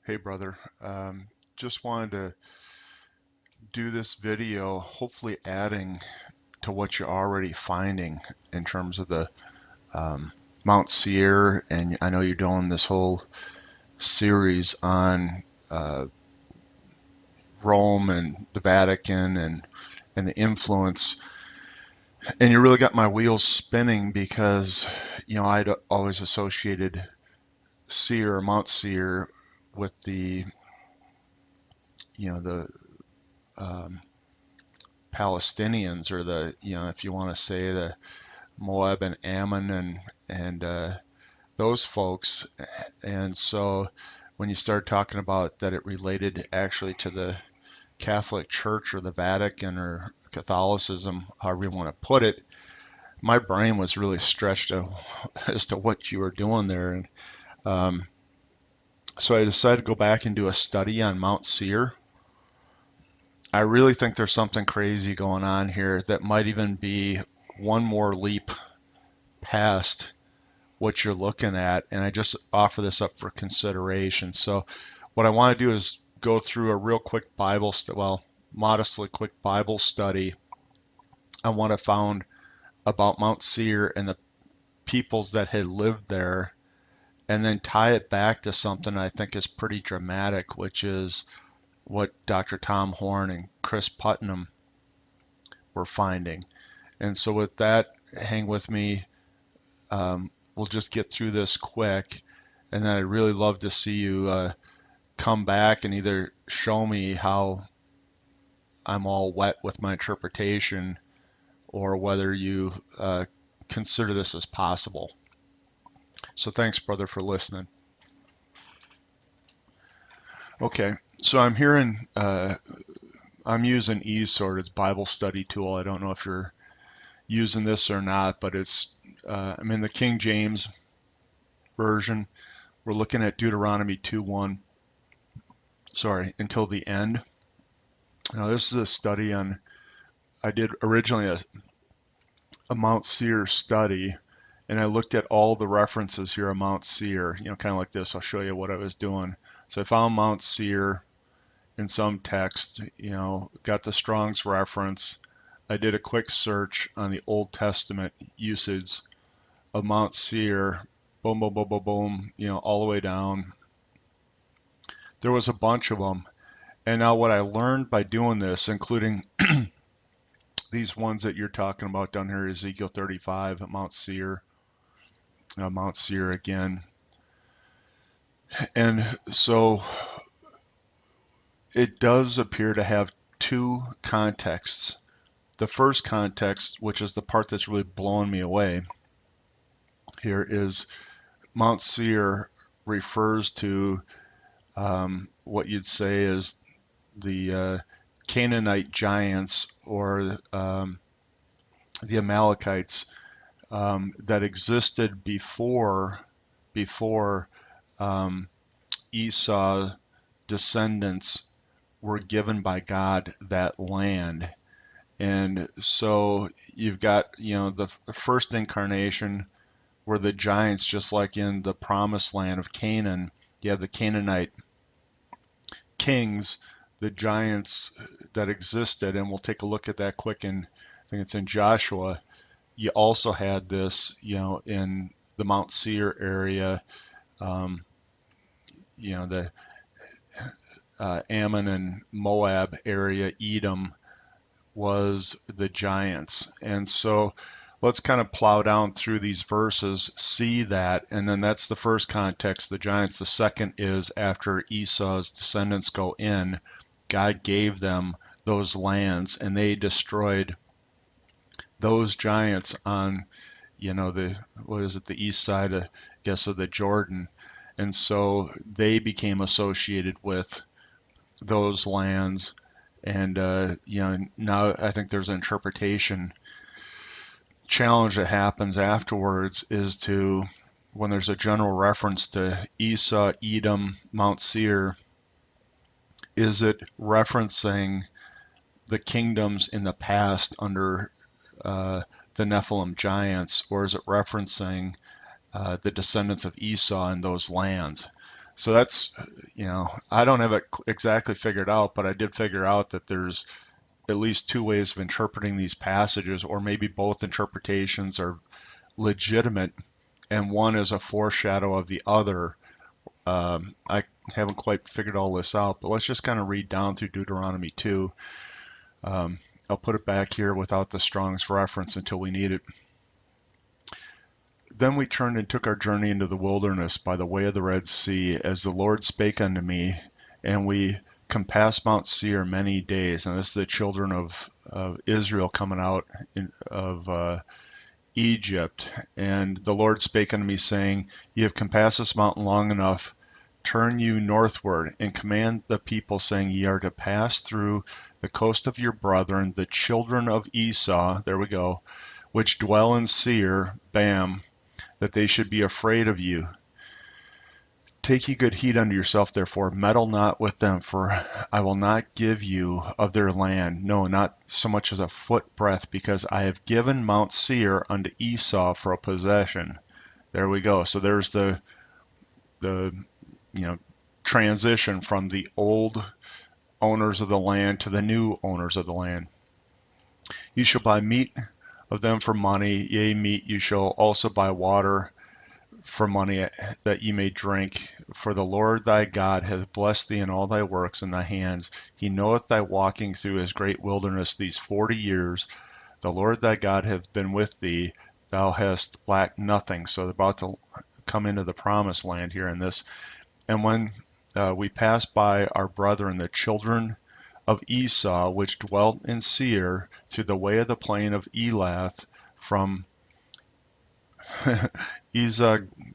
Hey brother, just wanted to do this video, hopefully adding to what you're already finding in terms of the um, Mount Seir, and I know you're doing this whole series on Rome and the Vatican and the influence, and you really got my wheels spinning because I'd always associated Seir or Mount Seir with the um, Palestinians or if you want to say the Moab and Ammon and those folks. And so when you start talking about that it related actually to the Catholic Church or the Vatican or Catholicism, however you want to put it, my brain was really stretched as to what you were doing there. And um, so I decided to go back and do a study on Mount Seir. I really think there's something crazy going on here that might even be one more leap past what you're looking at, and I just offer this up for consideration. So what I want to do is go through a real quick modestly quick Bible study on what I found about Mount Seir and the peoples that had lived there, and then tie it back to something I think is pretty dramatic, which is what Dr. Tom Horn and Chris Putnam were finding. And so with that, hang with me. We'll just get through this quick, and then I'd really love to see you come back and either show me how I'm all wet with my interpretation or whether you consider this as possible. So thanks, brother, for listening. Okay, so I'm using eSword, it's Bible study tool. I don't know if you're using this or not, but I'm in the King James version. We're looking at Deuteronomy 2:1, until the end. Now this is a study I did originally a Mount Seir study, and I looked at all the references here on Mount Seir, kind of like this. I'll show you what I was doing. So I found Mount Seir in some text, got the Strong's reference. I did a quick search on the Old Testament usage of Mount Seir, boom, boom, boom, boom, boom, all the way down. There was a bunch of them. And now what I learned by doing this, including these ones that you're talking about down here, Ezekiel 35 at Mount Seir again. And so it does appear to have two contexts. The first context, which is the part that's really blowing me away here, is Mount Seir refers to what you'd say is the Canaanite giants or the Amalekites that existed before Esau's descendants were given by God that land. And so you've got, the first incarnation were the giants, just like in the promised land of Canaan. You have the Canaanite kings, the giants that existed, and we'll take a look at that quick I think it's in Joshua. You also had this, in the Mount Seir area, the Ammon and Moab area, Edom was the giants. And so let's kind of plow down through these verses, see that, and then that's the first context, the giants. The second is after Esau's descendants go in, God gave them those lands, and they destroyed those giants on, the east side, I guess, of the Jordan. And so they became associated with those lands. And, now I think there's an interpretation challenge that happens afterwards is to, when there's a general reference to Esau, Edom, Mount Seir, is it referencing the kingdoms in the past under the Nephilim giants, or is it referencing the descendants of Esau in those lands? So that's, I don't have it exactly figured out, but I did figure out that there's at least two ways of interpreting these passages, or maybe both interpretations are legitimate, and one is a foreshadow of the other. I haven't quite figured all this out, but let's just kind of read down through Deuteronomy 2. I'll put it back here without the Strong's reference until we need it. Then we turned and took our journey into the wilderness by the way of the Red Sea, as the Lord spake unto me, and we compassed Mount Seir many days. And this is the children of Israel coming out of Egypt. And the Lord spake unto me, saying, Ye have compassed this mountain long enough. Turn you northward, and command the people, saying, Ye are to pass through the coast of your brethren, the children of Esau, there we go, which dwell in Seir, Bam, that they should be afraid of you. Take ye good heed unto yourself, therefore, meddle not with them, for I will not give you of their land, no, not so much as a foot breadth, because I have given Mount Seir unto Esau for a possession. There we go. So there's the transition from the old owners of the land to the new owners of the land. You shall buy meat of them for money, yea, meat you shall also buy water for money, that ye may drink. For the Lord thy God hath blessed thee in all thy works in thy hands. He knoweth thy walking through his great wilderness these 40 years. The Lord thy God hath been with thee. Thou hast lacked nothing. So they're about to come into the promised land here in this. And when we passed by our brethren, the children of Esau, which dwelt in Seir, through the way of the plain of Elath, from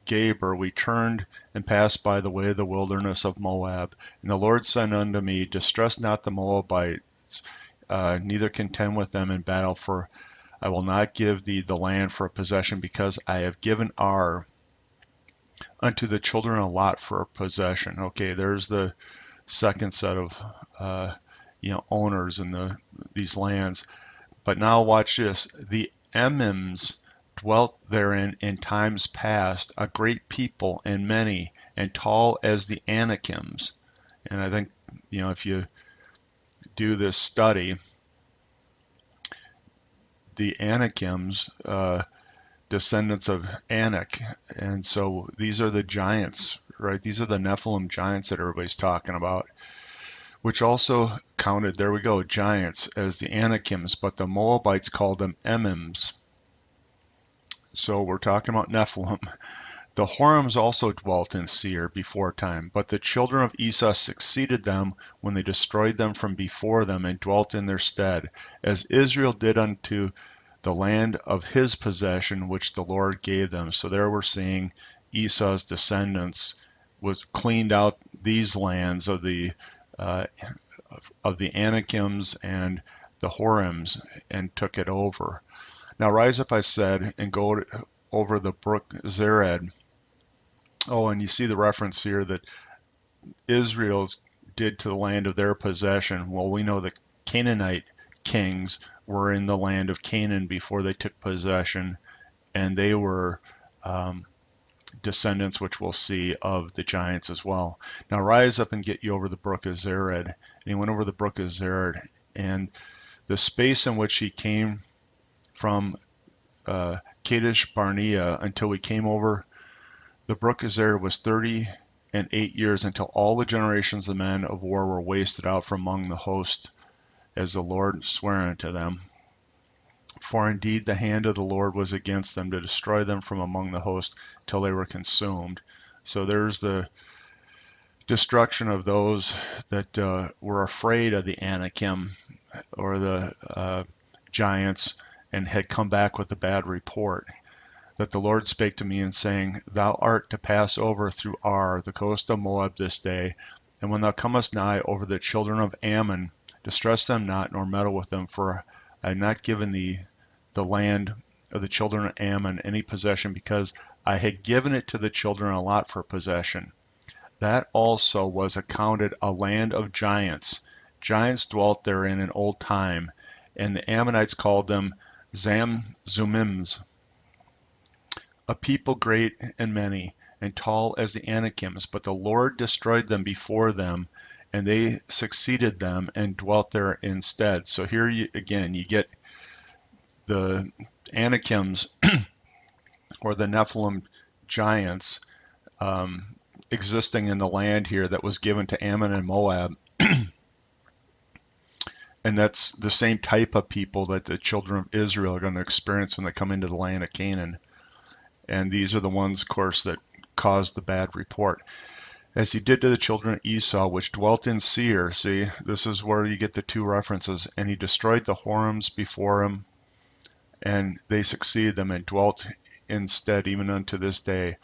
Gaber, we turned and passed by the way of the wilderness of Moab. And the Lord said unto me, Distress not the Moabites, neither contend with them in battle, for I will not give thee the land for a possession, because I have given Ar unto the children of Lot for a possession. Okay, there's the second set of owners in these lands. But now watch this. The Emims dwelt therein in times past, a great people and many, and tall as the Anakims. And I think, if you do this study, the Anakims, descendants of Anak, and so these are the giants, right? These are the Nephilim giants that everybody's talking about, which also counted, there we go, giants as the Anakims, but the Moabites called them Emims. So we're talking about Nephilim. The Horims also dwelt in Seir before time, but the children of Esau succeeded them when they destroyed them from before them and dwelt in their stead, as Israel did unto the land of his possession, which the Lord gave them. So there we're seeing Esau's descendants was cleaned out these lands of the Anakims and the Horims and took it over. Now rise up, I said, and go over the brook Zered. Oh, and you see the reference here that Israel's did to the land of their possession. Well, we know the Canaanite kings were in the land of Canaan before they took possession, and they were descendants, which we'll see, of the giants as well. Now rise up and get you over the brook of Zered. And he went over the brook of Zered, and the space in which he came from Kadesh Barnea until we came over the brook of Seir was 38 years, until all the generations of men of war were wasted out from among the host, as the Lord sware unto them. For indeed the hand of the Lord was against them to destroy them from among the host till they were consumed. So there's the destruction of those that were afraid of the Anakim, or the giants, and had come back with a bad report. That the Lord spake to me, and saying, Thou art to pass over through Ar, the coast of Moab, this day, and when thou comest nigh over the children of Ammon, distress them not, nor meddle with them, for I have not given thee the land of the children of Ammon any possession, because I had given it to the children of Lot for possession. That also was accounted a land of giants. Giants dwelt therein in old time, and the Ammonites called them Zamzummims, a people great and many, and tall as the Anakims, but the Lord destroyed them before them, and they succeeded them and dwelt there instead. So here again, you get the Anakims or the Nephilim giants existing in the land here that was given to Ammon and Moab. And that's the same type of people that the children of Israel are going to experience when they come into the land of Canaan. And these are the ones, of course, that caused the bad report. As he did to the children of Esau, which dwelt in Seir. See, this is where you get the two references. And he destroyed the Horims before him, and they succeeded them and dwelt instead, even unto this day.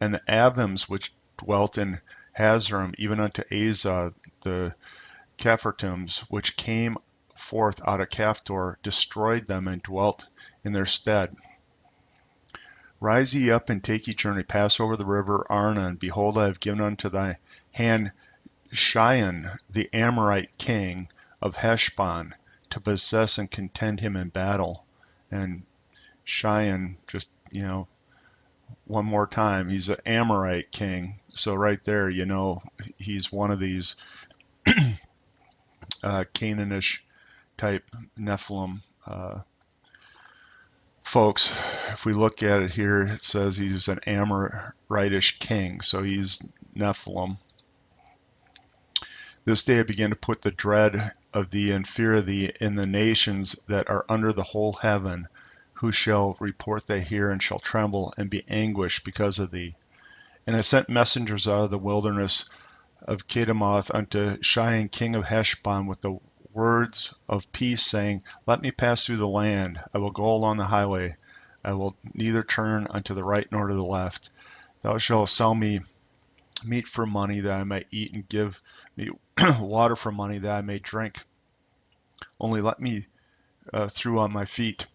And the Avims, which dwelt in Hazerim, even unto Azah, the Caphartims, which came forth out of Caphtor, destroyed them and dwelt in their stead. Rise ye up and take ye journey, pass over the river Arnon. Behold, I have given unto thy hand Shion, the Amorite king of Heshbon, to possess and contend him in battle. And Shion, just, one more time, he's an Amorite king. So right there, he's one of these Canaanish type Nephilim folks. If we look at it here, it says he's an Amoritish king, so he's Nephilim. This day I began to put the dread of thee and fear of thee in the nations that are under the whole heaven, who shall report they hear and shall tremble and be anguished because of thee. And I sent messengers out of the wilderness of Kedemoth unto Shion king of Heshbon with the words of peace, saying, Let me pass through the land. I will go along the highway. I will neither turn unto the right nor to the left. Thou shalt sell me meat for money that I may eat, and give me water for money that I may drink. Only let me through on my feet.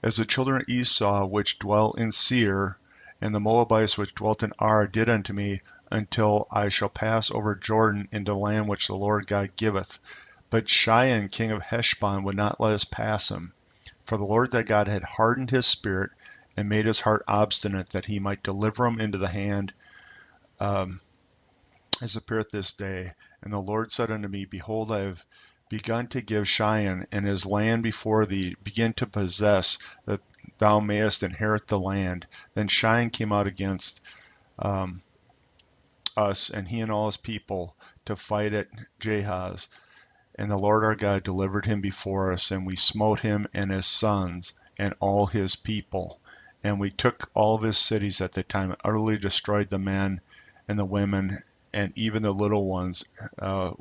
As the children of Esau, which dwell in Seir, and the Moabites which dwelt in Ar, did unto me, until I shall pass over Jordan into the land which the Lord God giveth. But Shion king of Heshbon would not let us pass him. For the Lord thy God had hardened his spirit, and made his heart obstinate, that he might deliver him into the hand, as appeareth this day. And the Lord said unto me, Behold, I have begun to give Shion and his land before thee, begin to possess, that thou mayest inherit the land. Then Shion came out against us, and he and all his people, to fight at Jahaz. And the Lord our God delivered him before us, and we smote him and his sons and all his people. And we took all of his cities at the time, and utterly destroyed the men and the women, and even the little ones.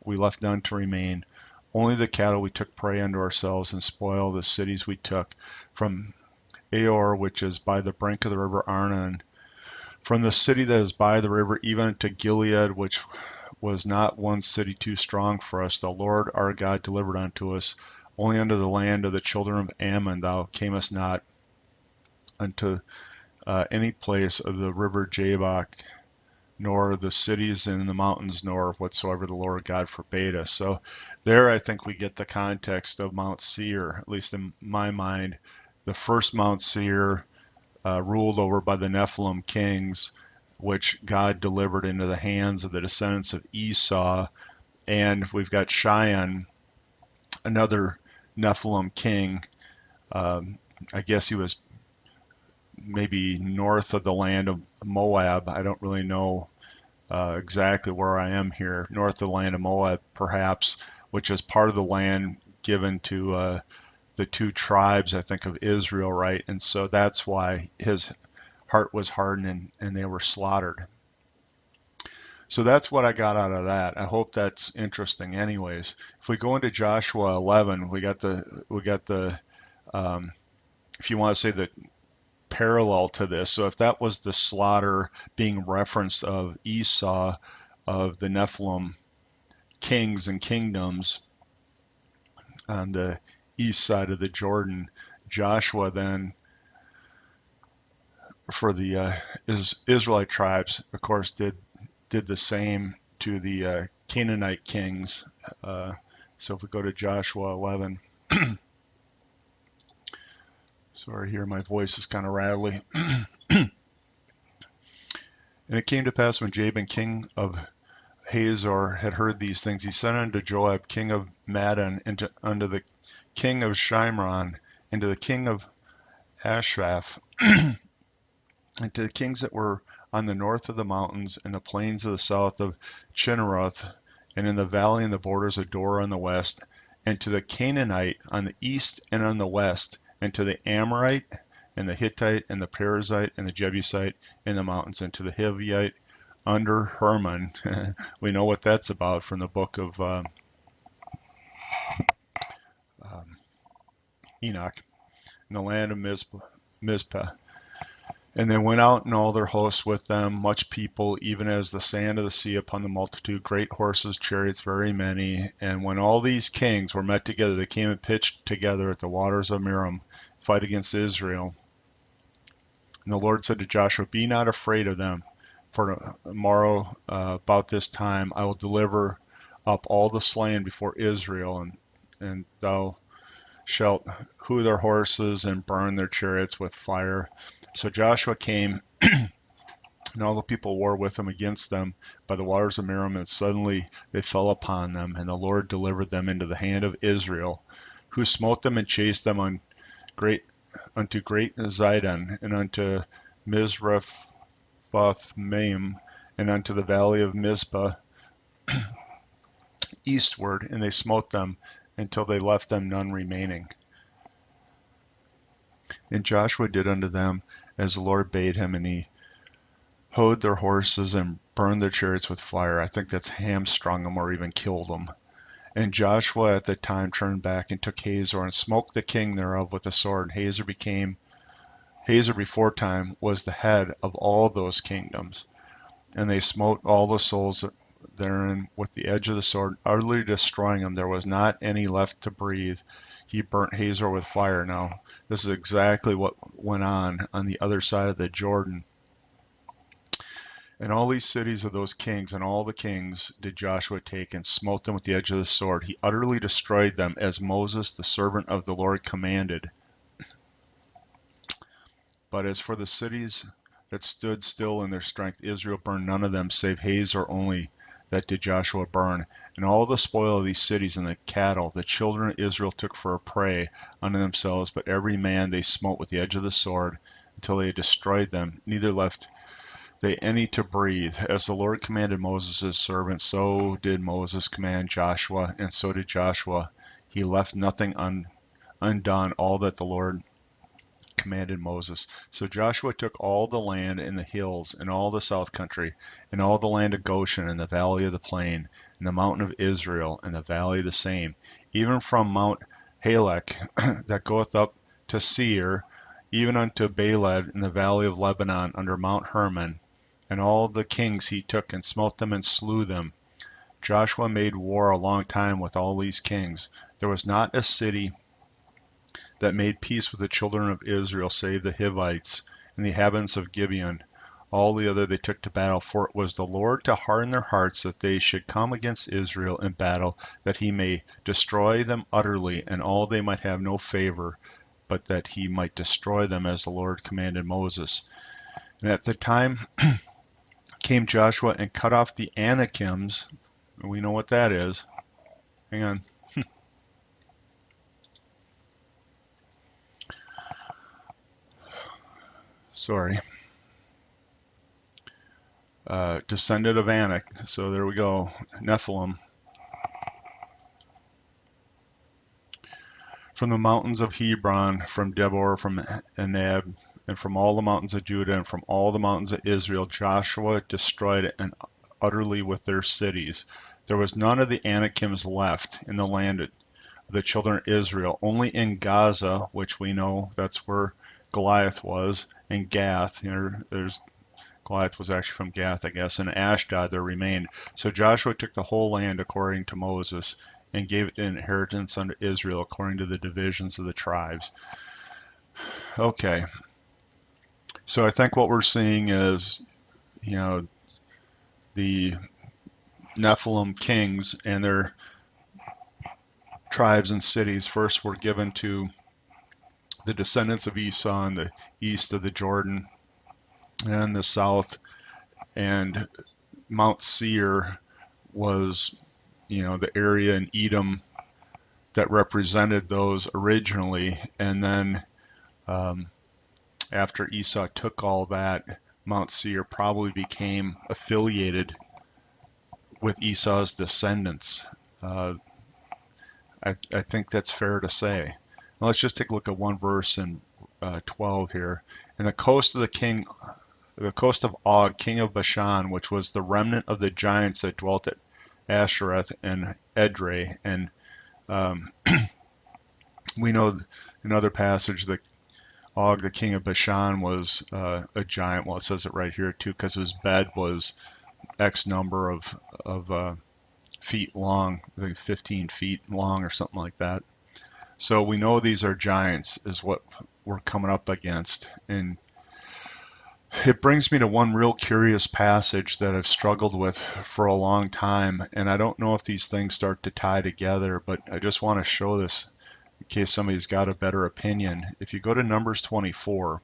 We left none to remain. Only the cattle we took prey unto ourselves, and spoil the cities we took, from Aor, which is by the brink of the river Arnon, from the city that is by the river, even to Gilead, which was not one city too strong for us. The Lord our God delivered unto us. Only unto the land of the children of Ammon thou camest not, unto any place of the river Jabbok, nor the cities in the mountains, nor whatsoever the Lord God forbade us. So there I think we get the context of Mount Seir, at least in my mind. The first Mount Seir, ruled over by the Nephilim kings, which God delivered into the hands of the descendants of Esau. And we've got Shion, another Nephilim king. I guess he was maybe north of the land of Moab. I don't really know exactly where I am here. North of the land of Moab, perhaps, which is part of the land given to the two tribes, I think, of Israel, right? And so that's why his heart was hardened, and they were slaughtered. So that's what I got out of that. I hope that's interesting. Anyways, if we go into Joshua 11, we got the if you want to say the parallel to this. So if that was the slaughter being referenced of Esau, of the Nephilim kings and kingdoms on the east side of the Jordan, Joshua then, for the Israelite tribes, of course, did the same to the Canaanite kings. So if we go to Joshua 11, sorry here, my voice is kind of rattly. And it came to pass when Jabin, king of Hazor, had heard these things, he sent unto Joab, king of Madon, and unto the king of Shimron, and to the king of Ashraph, and to the kings that were on the north of the mountains, and the plains of the south of Chinneroth, and in the valley and the borders of Dor on the west, and to the Canaanite on the east and on the west, and to the Amorite, and the Hittite, and the Perizzite, and the Jebusite in the mountains, and to the Hivite under Hermon. We know what that's about from the book of Enoch, in the land of Mizpah. And they went out in all their hosts with them, much people, even as the sand of the sea upon the multitude, great horses, chariots, very many. And when all these kings were met together, they came and pitched together at the waters of Merom, fight against Israel. And the Lord said to Joshua, be not afraid of them, for tomorrow about this time I will deliver up all the slain before Israel, and thou shalt hew their horses and burn their chariots with fire. So Joshua came, and all the people war with him against them by the waters of Merom, and suddenly they fell upon them, and the Lord delivered them into the hand of Israel, who smote them and chased them unto great Zidon, and unto Mizrephoth-maim, and unto the valley of Mizpah eastward, and they smote them until they left them none remaining. And Joshua did unto them as the Lord bade him, and he hoed their horses and burned their chariots with fire. I think that's hamstrung them or even killed them. And Joshua at that time turned back and took Hazor and smote the king thereof with a sword. Hazor before time was the head of all those kingdoms. And they smote all the souls therein with the edge of the sword, utterly destroying them. There was not any left to breathe. He burnt Hazor with fire. Now, this is exactly what went on the other side of the Jordan. And all these cities of those kings and all the kings did Joshua take and smote them with the edge of the sword. He utterly destroyed them, as Moses, the servant of the Lord, commanded. But as for the cities that stood still in their strength, Israel burned none of them, save Hazor only, that did Joshua burn. And all the spoil of these cities and the cattle, the children of Israel took for a prey unto themselves, but every man they smote with the edge of the sword, until they had destroyed them, neither left they any to breathe. As the Lord commanded Moses his servant, so did Moses command Joshua, and so did Joshua. He left nothing undone, all that the Lord commanded Moses. So Joshua took all the land in the hills, and all the south country, and all the land of Goshen, and the valley of the plain, and the mountain of Israel, and the valley of the same, even from Mount Halak that goeth up to Seir, even unto Balad in the valley of Lebanon, under Mount Hermon. And all the kings he took and smote them and slew them. Joshua made war a long time with all these kings. There was not a city that made peace with the children of Israel, save the Hivites and the inhabitants of Gibeon. All the other they took to battle, for it was the Lord to harden their hearts, that they should come against Israel in battle, that he may destroy them utterly, and all they might have no favor, but that he might destroy them, as the Lord commanded Moses. And at the time came Joshua and cut off the Anakims. We know what that is. Hang on. Sorry. Descendant of Anak. So there we go. Nephilim. From the mountains of Hebron, from Debor, from Anab, and from all the mountains of Judah, and from all the mountains of Israel, Joshua destroyed and utterly with their cities. There was none of the Anakims left in the land of the children of Israel, only in Gaza, which we know that's where Goliath was, and Gath. Goliath was actually from Gath, I guess, and Ashdod there remained. So Joshua took the whole land according to Moses, and gave it in inheritance unto Israel according to the divisions of the tribes. Okay, so I think what we're seeing is, the Nephilim kings and their tribes and cities first were given to the descendants of Esau in the east of the Jordan, and the south and Mount Seir was, the area in Edom that represented those originally. And then um, after Esau took all that, Mount Seir probably became affiliated with Esau's descendants. Uh, I think that's fair to say. Now let's just take a look at one verse in 12 here. And the coast of Og, king of Bashan, which was the remnant of the giants that dwelt at Ashereth and Edrei. And um, we know in other passage that Og, the king of Bashan, was a giant. Well, it says it right here too, because his bed was X number of feet long, I think 15 feet long or something like that. So we know these are giants, is what we're coming up against. And it brings me to one real curious passage that I've struggled with for a long time. And I don't know if these things start to tie together, but I just want to show this in case somebody's got a better opinion. If you go to Numbers 24,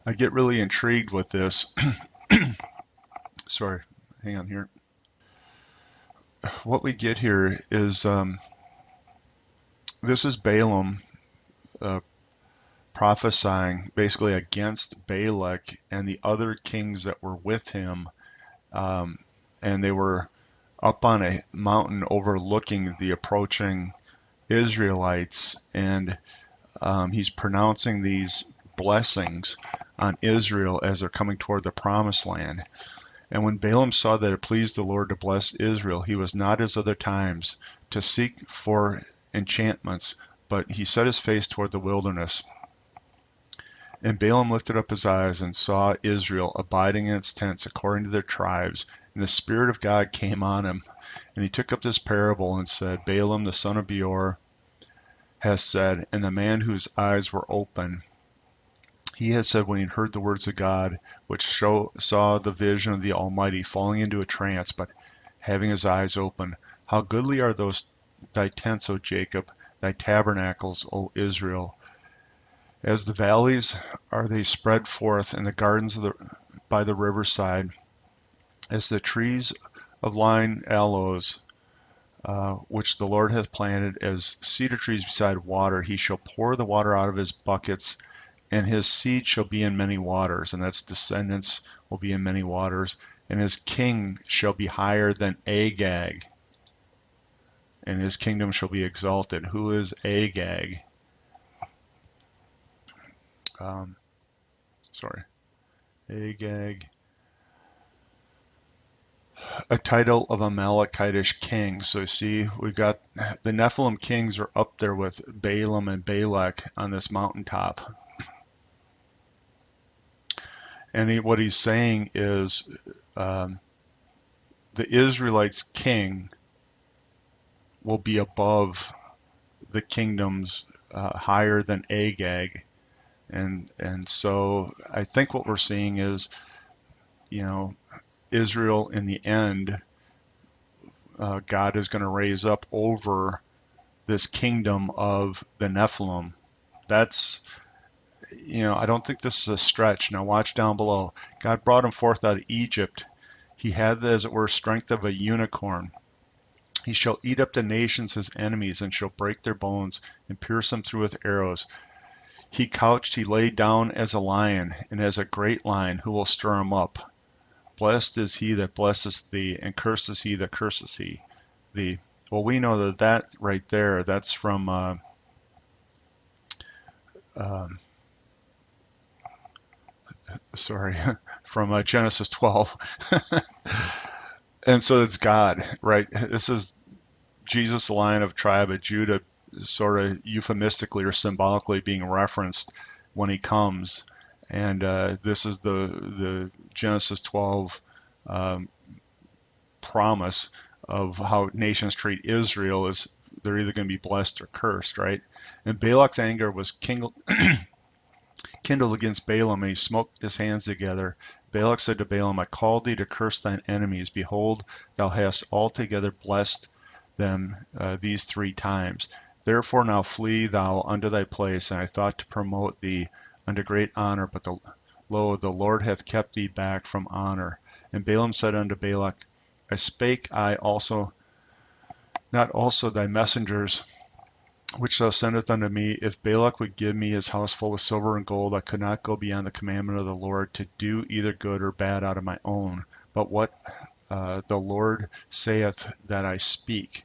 I get really intrigued with this. Sorry, hang on here. What we get here is this is Balaam prophesying basically against Balak and the other kings that were with him. And they were up on a mountain overlooking the approaching Israelites. And he's pronouncing these blessings on Israel as they're coming toward the promised land. And when Balaam saw that it pleased the Lord to bless Israel, he was not as other times to seek for enchantments, but he set his face toward the wilderness. And Balaam lifted up his eyes and saw Israel abiding in its tents according to their tribes. And the Spirit of God came on him. And he took up this parable and said, Balaam the son of Beor has said, and the man whose eyes were open, he has said when he heard the words of God, which saw the vision of the Almighty, falling into a trance, but having his eyes open, how goodly are those thy tents, O Jacob, thy tabernacles, O Israel. As the valleys are they spread forth, and the gardens by the riverside, as the trees of line aloes, which the Lord hath planted, as cedar trees beside water. He shall pour the water out of his buckets, and his seed shall be in many waters, and that's descendants will be in many waters, and his king shall be higher than Agag, and his kingdom shall be exalted. Who is Agag? Agag, a title of Amalekitish king. So you see, we've got the Nephilim kings are up there with Balaam and Balak on this mountaintop. And what he's saying is the Israelites' king will be above the kingdoms higher than Agag. And so I think what we're seeing is, Israel in the end, God is going to raise up over this kingdom of the Nephilim. That's, I don't think this is a stretch. Now watch down below. God brought him forth out of Egypt. He had, as it were, strength of a unicorn. He shall eat up the nations his enemies, and shall break their bones, and pierce them through with arrows. He couched, he lay down as a lion, and as a great lion, who will stir him up? Blessed is he that blesseth thee, and cursed is he that curseth thee. Well, we know that right there, that's from from Genesis 12. And so it's God, right? This is Jesus, the Lion of tribe of Judah, sort of euphemistically or symbolically being referenced when he comes. And this is the Genesis 12 promise of how nations treat Israel, is they're either going to be blessed or cursed, right? And Balak's anger was kindled against Balaam, and he smote his hands together. Balak said to Balaam, I called thee to curse thine enemies. Behold, thou hast altogether blessed them these 3 times. Therefore now flee thou unto thy place, and I thought to promote thee unto great honor, but the Lo, the Lord hath kept thee back from honor. And Balaam said unto Balak, I spake I also, not also thy messengers, which thou sendest unto me, if Balak would give me his house full of silver and gold, I could not go beyond the commandment of the Lord to do either good or bad out of my own. But what the Lord saith that I speak.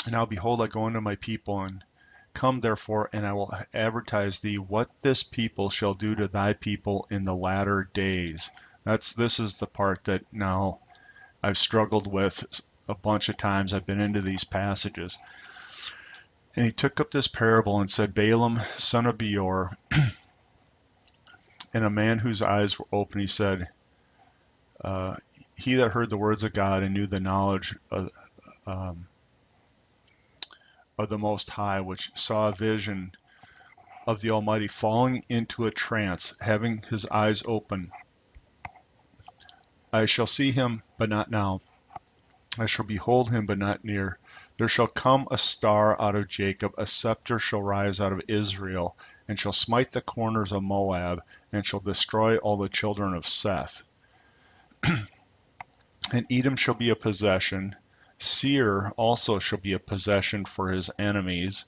Now behold, I go unto my people, and come therefore, and I will advertise thee what this people shall do to thy people in the latter days. This is the part that now I've struggled with a bunch of times. I've been into these passages. And he took up this parable and said, Balaam, son of Beor, and a man whose eyes were open, he said, he that heard the words of God and knew the knowledge of the Most High, which saw a vision of the Almighty falling into a trance, having his eyes open. I shall see him, but not now. I shall behold him, but not near. There shall come a star out of Jacob, a scepter shall rise out of Israel, and shall smite the corners of Moab, and shall destroy all the children of Seth. And Edom shall be a possession. Seir also shall be a possession for his enemies,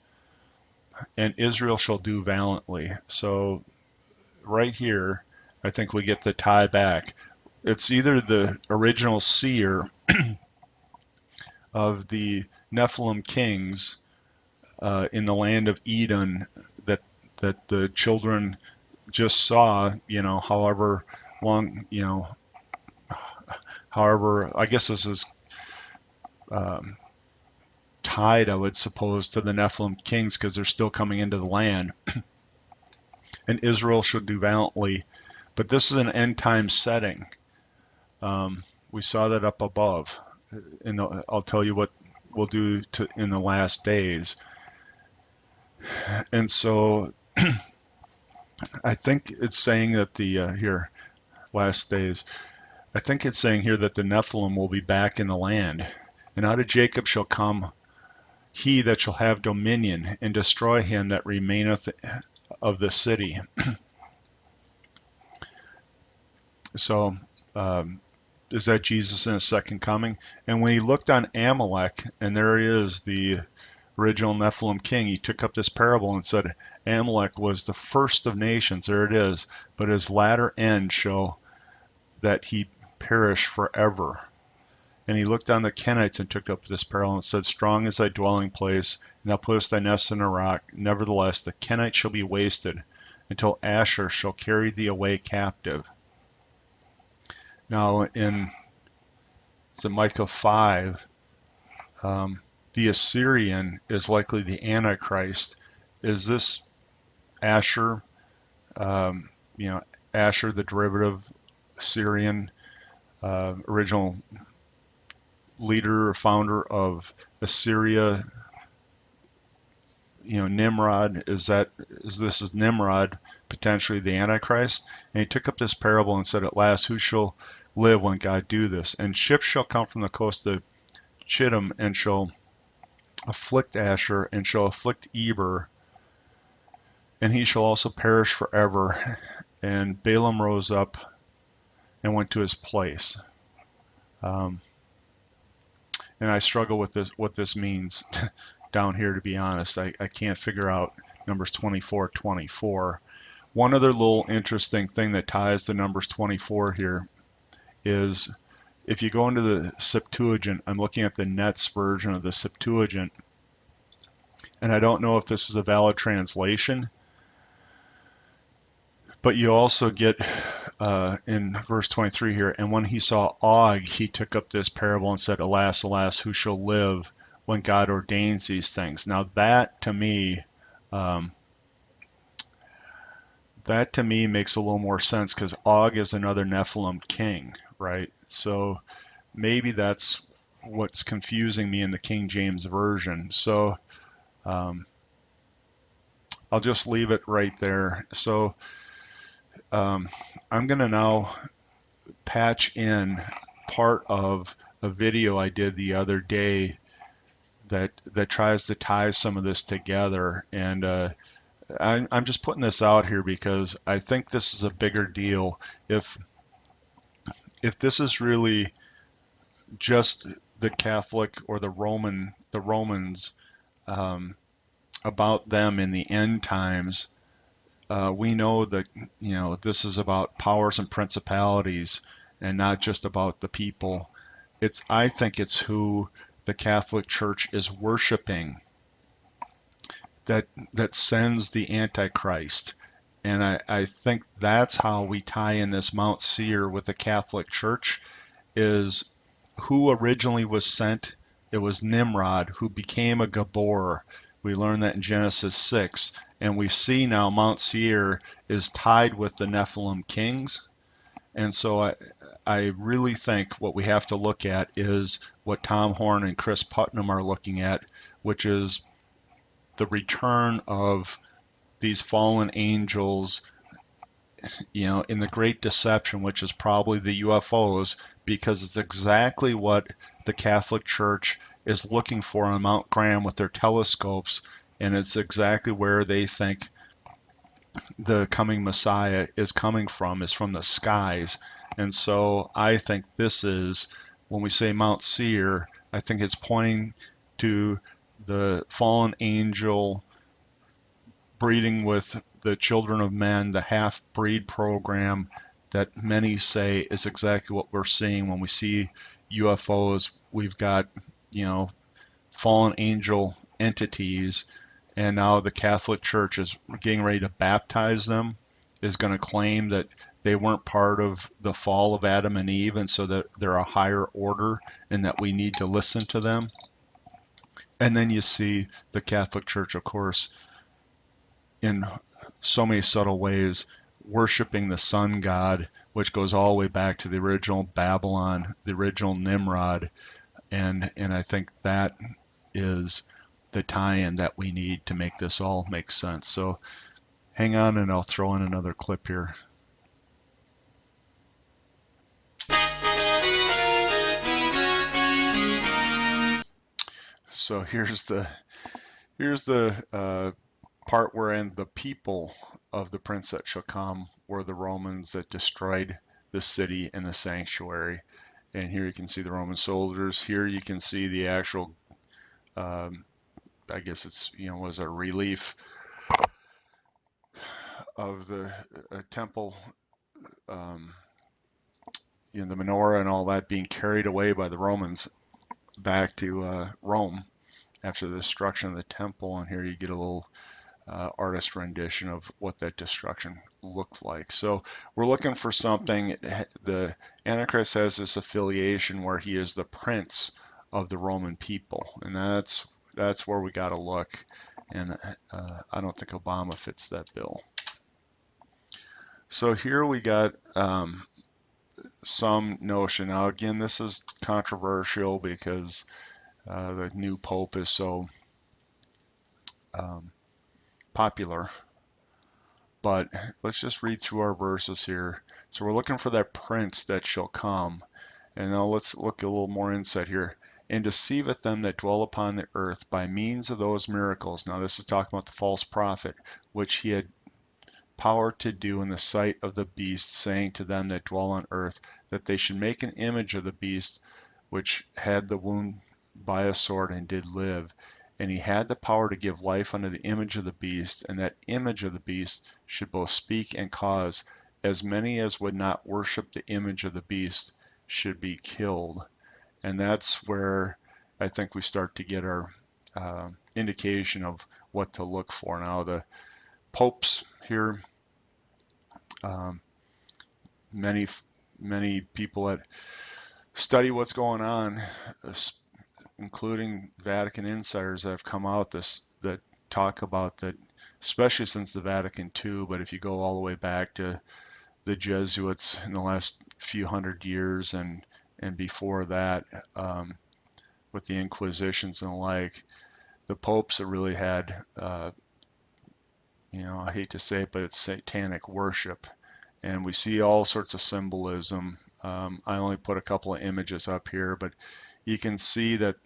and Israel shall do valiantly. So right here, I think we get the tie back. It's either the original Seir of the Nephilim kings in the land of Edom that the children just saw, however long, however, I guess this is tied, I would suppose, to the Nephilim kings because they're still coming into the land. And Israel should do valiantly. But this is an end time setting. We saw that up above. I'll tell you what we'll do in the last days. And so I think it's saying that last days, I think it's saying here that the Nephilim will be back in the land. And out of Jacob shall come he that shall have dominion, and destroy him that remaineth of the city. So, is that Jesus in his second coming? And when he looked on Amalek, and there he is, the original Nephilim king, he took up this parable and said, Amalek was the first of nations, there it is, but his latter end shall that he perish forever. And he looked on the Kenites and took up this parable and said, strong is thy dwelling place, and thou puttest thy nest in a rock. Nevertheless, the Kenites shall be wasted, until Asher shall carry thee away captive. Now, in Micah 5, the Assyrian is likely the Antichrist. Is this Asher, Asher, the derivative Syrian, original leader or founder of Assyria, Nimrod? Is Nimrod potentially the Antichrist? And he took up this parable and said, at last, who shall live when God do this? And ships shall come from the coast of Chittim, and shall afflict Asher, and shall afflict Eber, and he shall also perish forever. And Balaam rose up and went to his place. And I struggle with this, what this means down here, to be honest. I can't figure out Numbers 24:24. One other little interesting thing that ties to Numbers 24 here is if you go into the Septuagint, I'm looking at the Net's version of the Septuagint, and I don't know if this is a valid translation, but you also get in verse 23 here, and when he saw Og, he took up this parable and said, alas, alas, who shall live when God ordains these things? Now that to me makes a little more sense, because Og is another Nephilim king, right? So maybe that's what's confusing me in the King James Version. So I'll just leave it right there. So I'm going to now patch in part of a video I did the other day that tries to tie some of this together. And I'm just putting this out here because I think this is a bigger deal. If if this is really just the Catholic or the Romans, um, about them in the end times, we know that this is about powers and principalities and not just about the people. I think it's who the Catholic Church is worshiping that sends the Antichrist. And I think that's how we tie in this Mount Seir with the Catholic Church is who originally was sent. It was Nimrod, who became a Gabor. We learned that in Genesis 6. And we see now Mount Seir is tied with the Nephilim kings. And so I really think what we have to look at is what Tom Horn and Chris Putnam are looking at, which is the return of these fallen angels, in the Great Deception, which is probably the UFOs, because it's exactly what the Catholic Church is looking for on Mount Graham with their telescopes, and it's exactly where they think the coming Messiah is coming from, is from the skies. And so I think this is, when we say Mount Seir, I think it's pointing to the fallen angel breeding with the children of men, the half-breed program that many say is exactly what we're seeing when we see UFOs. We've got, fallen angel entities, and now the Catholic Church is getting ready to baptize them, is going to claim that they weren't part of the fall of Adam and Eve, and so that they're a higher order and that we need to listen to them. And then you see the Catholic Church, of course, in so many subtle ways, worshiping the sun god, which goes all the way back to the original Babylon, the original Nimrod, and I think that is the tie-in that we need to make this all make sense. So hang on, and I'll throw in another clip here. So here's the part wherein the people of the prince that shall come were the Romans that destroyed the city and the sanctuary. And here you can see the Roman soldiers. Here you can see the actual, I guess it's, was a relief of the temple, the menorah and all that being carried away by the Romans back to Rome after the destruction of the temple. And here you get a little artist rendition of what that destruction looked like. So we're looking for something. The Antichrist has this affiliation where he is the prince of the Roman people, and that's where we got to look. And I don't think Obama fits that bill. So here we got some notion. Now again, this is controversial because the new pope is so popular. But let's just read through our verses here. So we're looking for that prince that shall come. And now let's look a little more insight here. And deceiveth them that dwell upon the earth by means of those miracles. Now this is talking about the false prophet, which he had power to do in the sight of the beast, saying to them that dwell on earth, that they should make an image of the beast, which had the wound by a sword and did live. And he had the power to give life unto the image of the beast, and that image of the beast should both speak and cause. As many as would not worship the image of the beast should be killed. And that's where I think we start to get our indication of what to look for. Now the popes here, many people that study what's going on, including Vatican insiders that have come out that talk about that, especially since the Vatican II, but if you go all the way back to the Jesuits in the last few hundred years and before that, with the Inquisitions and the like, the popes that really had, I hate to say it, but it's satanic worship. And we see all sorts of symbolism. I only put a couple of images up here, but you can see that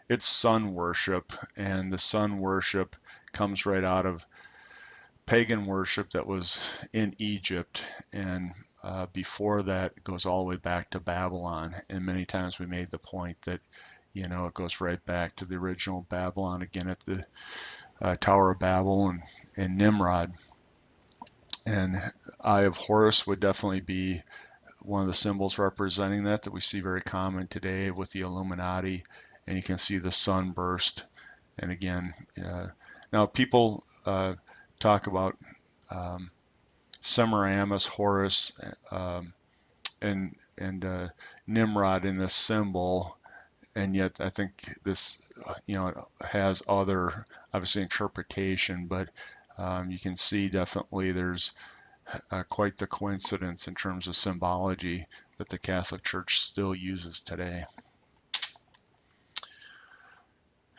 it's sun worship, and the sun worship comes right out of pagan worship that was in Egypt, and before that it goes all the way back to Babylon. And many times we made the point that, it goes right back to the original Babylon again at the Tower of Babel and Nimrod. And Eye of Horus would definitely be one of the symbols representing that we see very common today with the Illuminati. And you can see the sunburst. And again, now people talk about Semiramis, Horus, and Nimrod in this symbol, and yet I think this, it has other, obviously, interpretation, but you can see definitely there's quite the coincidence in terms of symbology that the Catholic Church still uses today.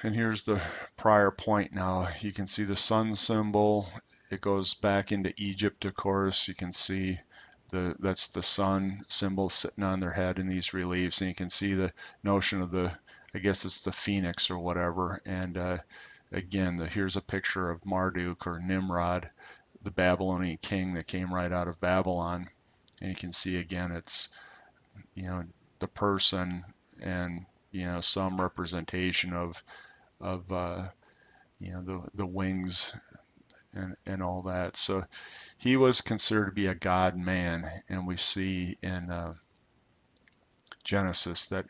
And here's the prior point now. You can see the sun symbol. It goes back into Egypt, of course. You can see that's the sun symbol sitting on their head in these reliefs. And you can see the notion of I guess it's the phoenix or whatever. And again, here's a picture of Marduk or Nimrod, the Babylonian king that came right out of Babylon. And you can see again, it's, the person and, some representation of the wings and all that. So he was considered to be a god man, and we see in Genesis that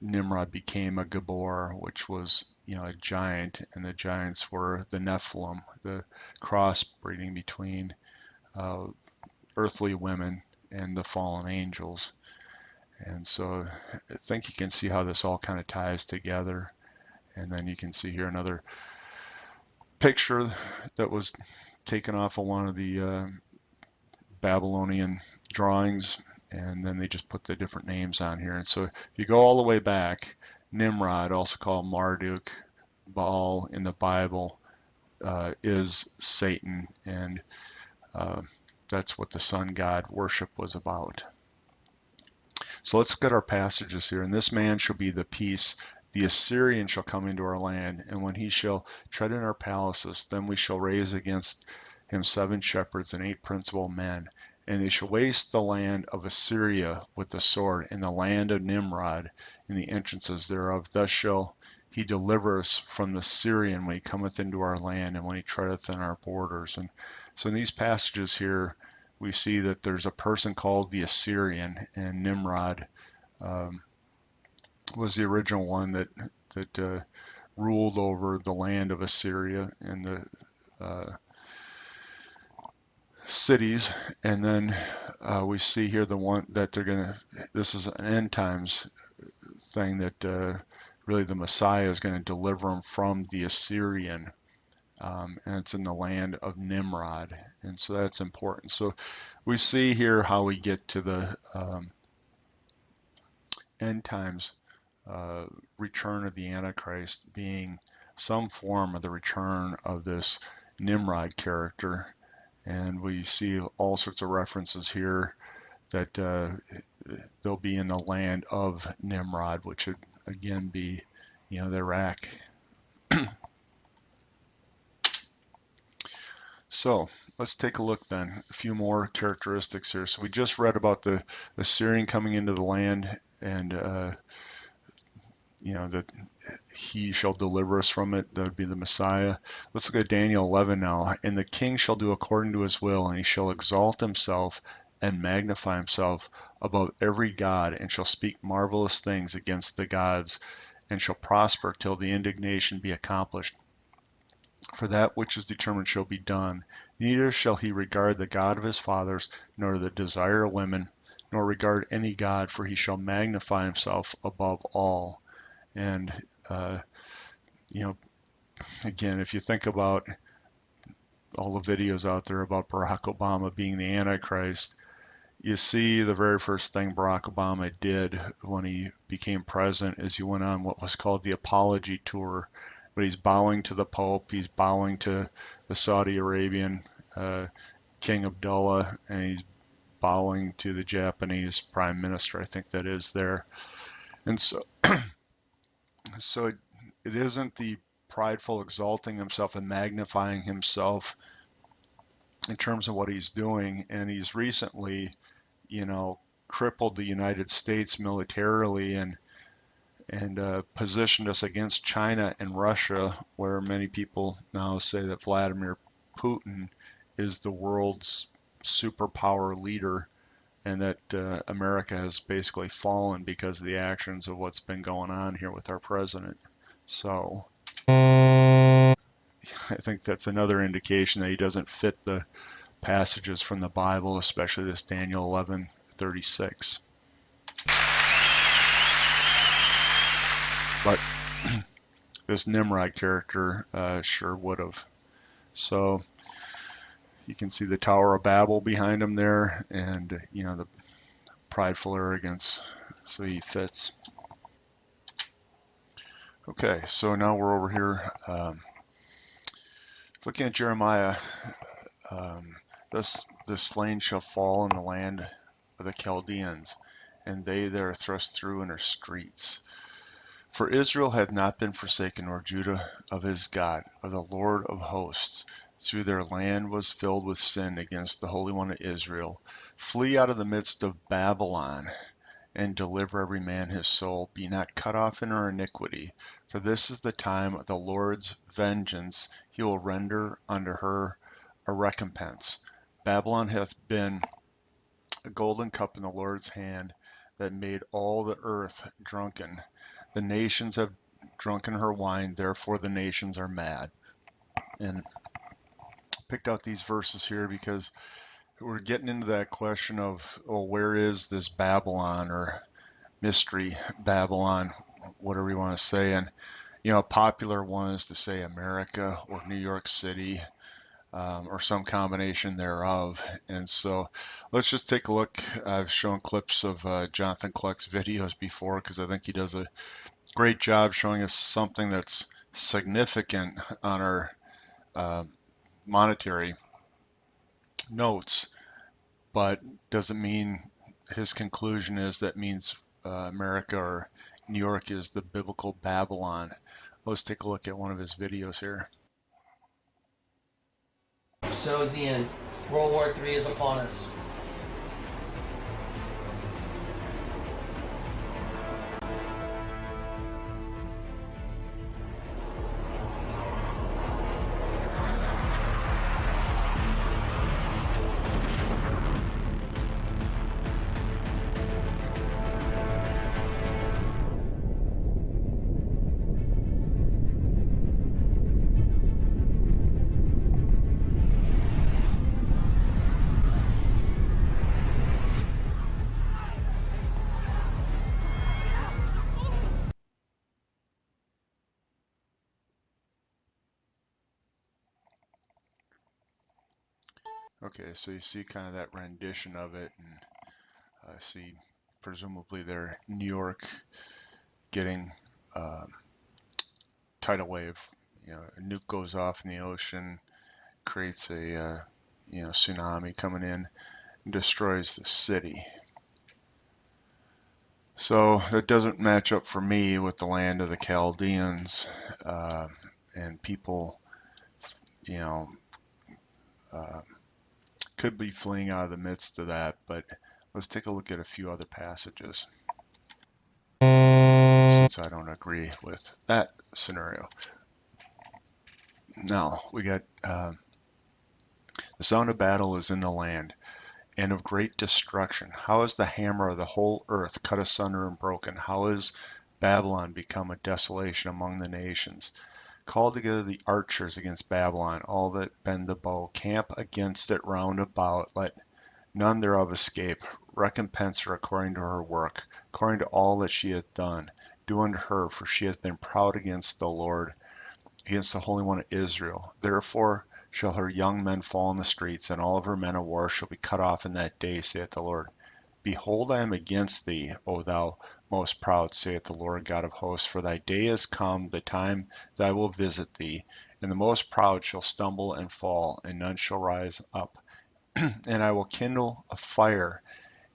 Nimrod became a Gabor, which was a giant, and the giants were the Nephilim, the crossbreeding between earthly women and the fallen angels. And so I think you can see how this all kind of ties together. And then you can see here another picture that was taken off of one of the Babylonian drawings, and then they just put the different names on here. And so if you go all the way back, Nimrod, also called Marduk, Baal in the Bible, is Satan, and that's what the sun god worship was about. So let's look at our passages here. And this man shall be the peace. The Assyrian shall come into our land, and when he shall tread in our palaces, then we shall raise against him 7 shepherds and 8 principal men. And they shall waste the land of Assyria with the sword, and the land of Nimrod in the entrances thereof. Thus shall he deliver us from the Syrian when he cometh into our land, and when he treadeth in our borders. And so in these passages here, we see that there's a person called the Assyrian, and Nimrod was the original one that ruled over the land of Assyria and the cities. And then we see here the one that this is an end times thing, that really the Messiah is going to deliver them from the Assyrian. And it's in the land of Nimrod. And so that's important. So we see here how we get to the end times return of the Antichrist being some form of the return of this Nimrod character. And we see all sorts of references here that they'll be in the land of Nimrod, which would again be, the Iraq. So let's take a look then. A few more characteristics here. So we just read about the Assyrian coming into the land, and that he shall deliver us from it. That would be the Messiah. Let's look at Daniel 11 now. And the king shall do according to his will, and he shall exalt himself and magnify himself above every god, and shall speak marvelous things against the gods, and shall prosper till the indignation be accomplished. For that which is determined shall be done. Neither shall he regard the God of his fathers, nor the desire of women, nor regard any god, for he shall magnify himself above all. And, again, if you think about all the videos out there about Barack Obama being the Antichrist, you see the very first thing Barack Obama did when he became president is he went on what was called the apology tour. But he's bowing to the Pope, he's bowing to the Saudi Arabian King Abdullah, and he's bowing to the Japanese Prime Minister, I think that is there. And so it isn't the prideful, exalting himself and magnifying himself in terms of what he's doing. And he's recently, crippled the United States militarily and positioned us against China and Russia, where many people now say that Vladimir Putin is the world's superpower leader, and that America has basically fallen because of the actions of what's been going on here with our president. So I think that's another indication that he doesn't fit the passages from the Bible, especially this Daniel 11:36. But this Nimrod character sure would have. So you can see the Tower of Babel behind him there, and the prideful arrogance. So he fits. Okay, so now we're over here looking at Jeremiah. The slain shall fall in the land of the Chaldeans, and they that are thrust through in her streets. For Israel hath not been forsaken, nor Judah of his God, of the Lord of hosts. Through their land was filled with sin against the Holy One of Israel. Flee out of the midst of Babylon, and deliver every man his soul. Be not cut off in her iniquity, for this is the time of the Lord's vengeance. He will render unto her a recompense. Babylon hath been a golden cup in the Lord's hand, that made all the earth drunken. The nations have drunken her wine, therefore the nations are mad. And picked out these verses here because we're getting into that question of, where is this Babylon, or mystery Babylon, whatever you want to say. And a popular one is to say America or New York City, or some combination thereof. And so let's just take a look. I've shown clips of Jonathan Kleck's videos before, because I think he does a great job showing us something that's significant on our monetary notes, but doesn't mean his conclusion is that means America or New York is the biblical Babylon. Let's take a look at one of his videos here. So is the end. World War III is upon us. Okay, so you see kind of that rendition of it, and I see presumably there New York getting tidal wave. A nuke goes off in the ocean, creates a tsunami coming in, and destroys the city. So that doesn't match up for me with the land of the Chaldeans, and people, could be fleeing out of the midst of that. But let's take a look at a few other passages, since I don't agree with that scenario. Now we got the sound of battle is in the land, and of great destruction. How is the hammer of the whole earth cut asunder and broken? How is Babylon become a desolation among the nations? Call together the archers against Babylon, all that bend the bow. Camp against it round about, let none thereof escape. Recompense her according to her work, according to all that she hath done. Do unto her, for she hath been proud against the Lord, against the Holy One of Israel. Therefore shall her young men fall in the streets, and all of her men of war shall be cut off in that day, saith the Lord. Behold, I am against thee, O thou most proud, saith the Lord God of hosts. For thy day is come, the time that I will visit thee, and the most proud shall stumble and fall, and none shall rise up. And I will kindle a fire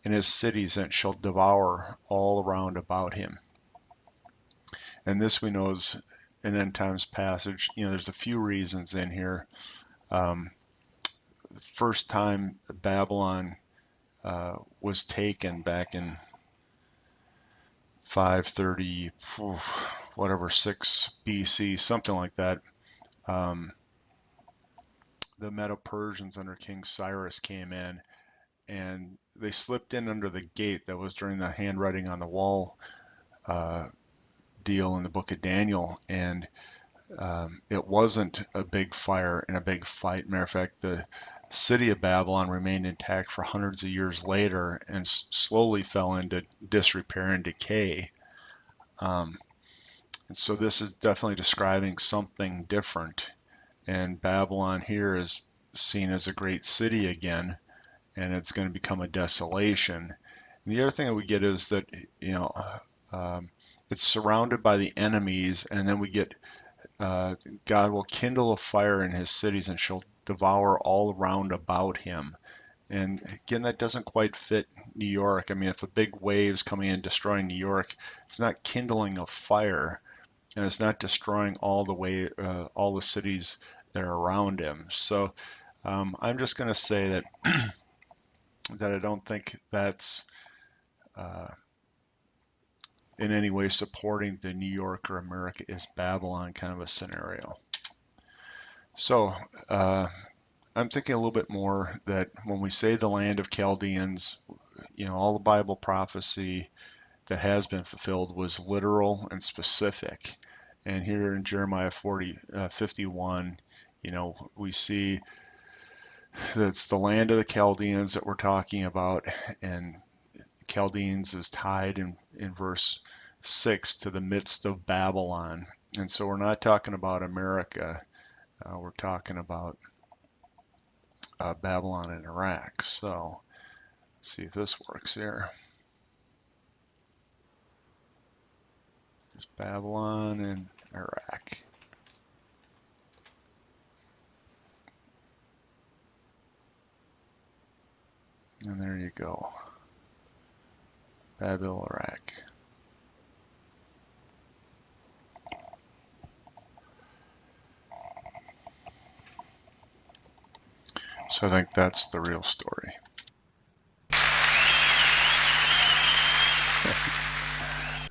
in his cities, and it shall devour all around about him. And this we know is an end times passage. There's a few reasons in here. Um, the first time Babylon was taken back in 530, whatever, 6 BC, something like that. Um, the Medo-Persians under King Cyrus came in, and they slipped in under the gate. That was during the handwriting on the wall uh, deal in the book of Daniel, and it wasn't a big fire and a big fight. Matter of fact, the city of Babylon remained intact for hundreds of years later and slowly fell into disrepair and decay. Um, and so this is definitely describing something different. And Babylon here is seen as a great city again, and it's going to become a desolation. And the other thing that we get is that, you know, um, it's surrounded by the enemies, and then we get God will kindle a fire in his cities and shall devour all around about him. And again, that doesn't quite fit New York. I mean, if a big wave's coming in destroying New York, it's not kindling a fire, and it's not destroying all the cities that are around him. So I'm just going to say that I don't think that's uh, in any way supporting the New York or America is Babylon kind of a scenario. So I'm thinking a little bit more that when we say the land of Chaldeans, all the Bible prophecy that has been fulfilled was literal and specific. And here in Jeremiah 51, we see that it's the land of the Chaldeans that we're talking about, and Chaldeans is tied in verse 6 to the midst of Babylon. And so we're not talking about America, we're talking about Babylon and Iraq. So let's see if this works here. Just Babylon and Iraq. And there you go. Babel, Iraq. So I think that's the real story.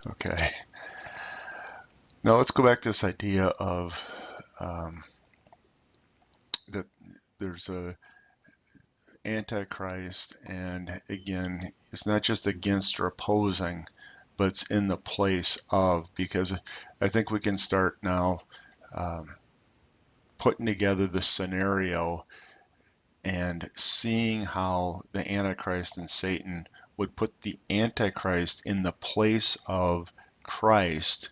Okay. Now let's go back to this idea of that there's a Antichrist, and again, it's not just against or opposing, but it's in the place of, because I think we can start now putting together the scenario and seeing how the Antichrist and Satan would put the Antichrist in the place of Christ,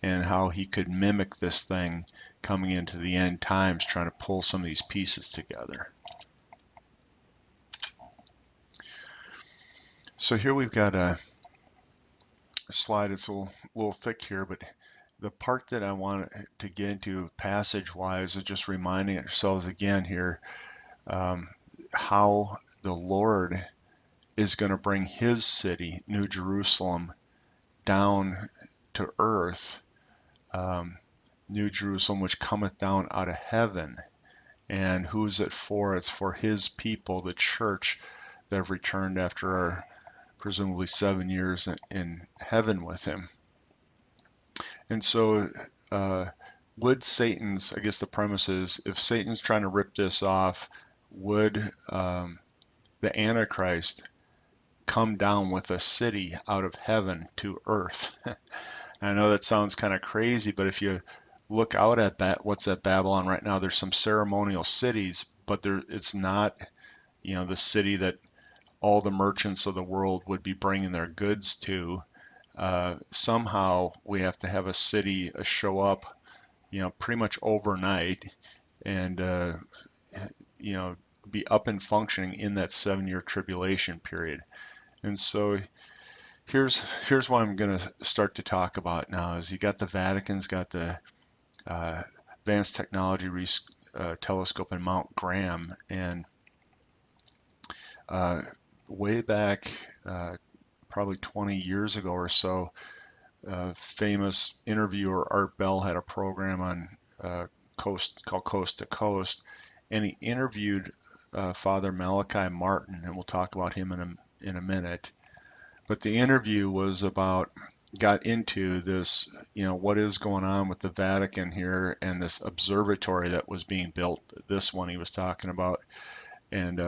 and how he could mimic this thing coming into the end times, trying to pull some of these pieces together. So here we've got a slide. It's a little thick here, but the part that I want to get into passage-wise is just reminding ourselves again here how the Lord is going to bring his city, New Jerusalem, down to earth. New Jerusalem, which cometh down out of heaven. And who's it for? It's for his people, the church, that have returned after our presumably 7 years in heaven with him. And so would Satan's, I guess the premise is, if Satan's trying to rip this off, would the Antichrist come down with a city out of heaven to earth? I know that sounds kind of crazy, but if you look out at what's at Babylon right now, there's some ceremonial cities, but it's not, the city that all the merchants of the world would be bringing their goods to. Somehow we have to have a city show up, pretty much overnight, and be up and functioning in that 7-year tribulation period. And so here's what I'm going to start to talk about now. Is you got the Vatican's got the Advanced Technology Telescope in Mount Graham, and way back probably 20 years ago or so, famous interviewer Art Bell had a program on called Coast to Coast, and he interviewed Father Malachi Martin, and we'll talk about him in a minute. But the interview got into this, what is going on with the Vatican here and this observatory that was being built. This one he was talking about, and